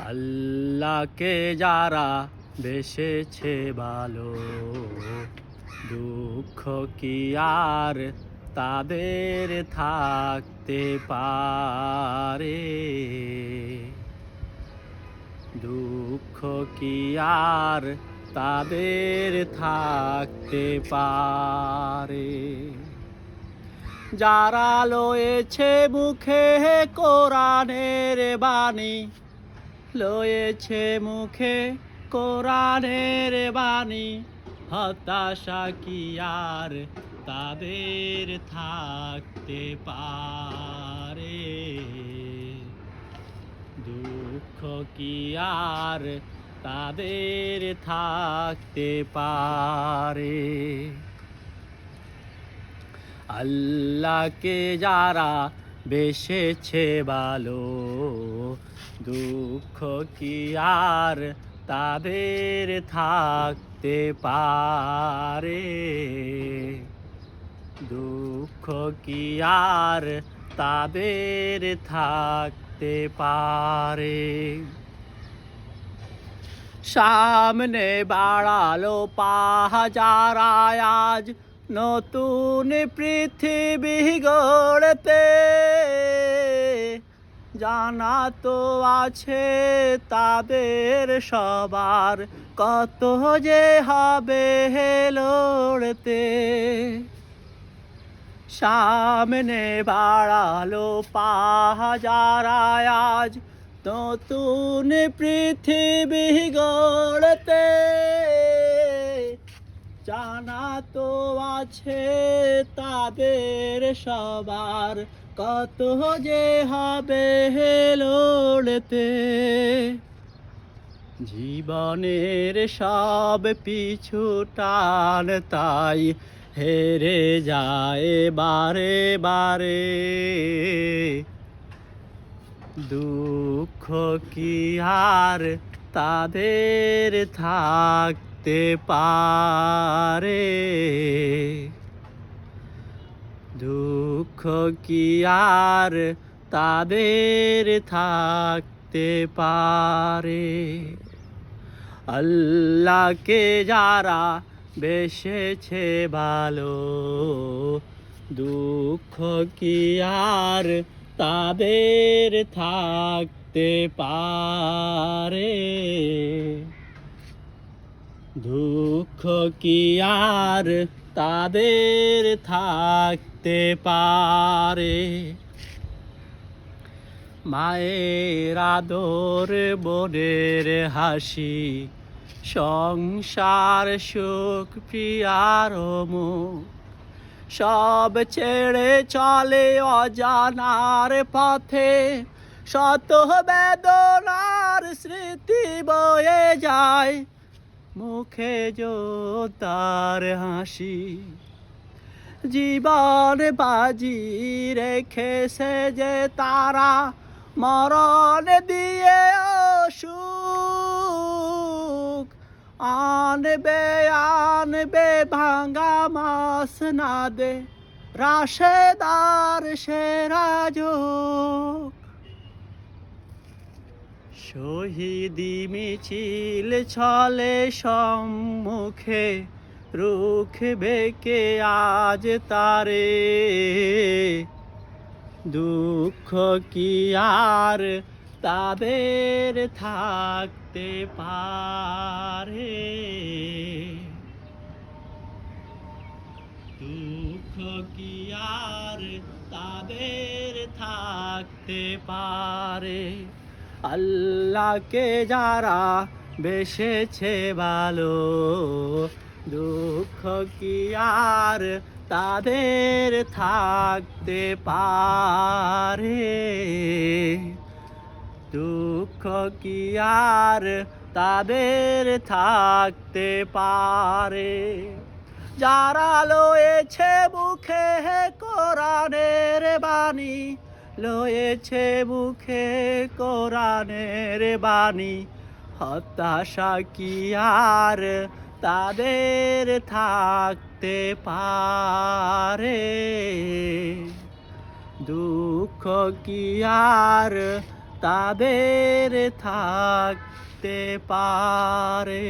আল্লাহকে যারা বেসেছে ভালো, দুঃখ কি আর তাদের থাকতে পারে? দুঃখ কি আর তাদের থাকতে পারে? যারা লয়েছে মুখে কোরআনের বাণী, লয়েছে মুখে কোরআনের বাণী, হতাশা কি আর তাদের থাকতে পারে? দুঃখ কি আর তাদের থাকতে পারে? আল্লাহকে যারা বেসেছে ভালো, দুঃখ কি আর তাদের থাকতে পারে? দুঃখ কি আর তাদের থাকতে পারে? সামনে বাড়ালো পাহাজারা আজ নতুন পৃথিবী গড়তে, জানা তো আছে তাদের সবার কত যে হবে লড়তে। সামনে বাড়ালো পাহাজারা আজ নতুন পৃথিবী গড়তে, জানা তো আছে তাদের সবার কত যে হবে লড়তে। জীবনের সব পিছু টান তাই হেরে যায় বারে বারে। দুঃখ কি আর তাদের থাকতে পারে? দুঃখ কি আর তাদের থাকতে পারে? আল্লাহকে যারা বেসেছে ভালো, দুঃখ কি আর তাদের থাকতে পারে? দুঃখ কি আর তাদের থাকতে পারে? মায়ের আদর, বোনের হাসি, সংসার সুখ প্রিয়ার মুখ, সব ছেড়ে চলে অজানার পথে, শত বেদনার স্মৃতি বয়ে যায়, মুখে তার হাসি। জীবন বাজি রেখেছে যে তারা, মরণ দিয়ে সুখ আনবে আনবে ভাঙা মাস না দে রাশেদার সেরা যোগ। শহীদি মিছিল চলে সম্মুখে, রুখবে কে আজ তারে? দুঃখ কি আর তাদের থাকতে পারে? দুঃখ কি আর তাদের থাকতে পারে? আল্লাহকে যারা বেসেছে ভালো, দুঃখ কি আর তাদের থাকতে পারে? দুঃখ কি আর তাদের থাকতে পারে? যারা লয়েছে মুখে কোরআনের বাণী, লয়েছে মুখে কোরআনের বাণী, হতাশা কি আর তাদের থাকতে পারে? দুঃখ কি আর তাদের থাকতে পারে।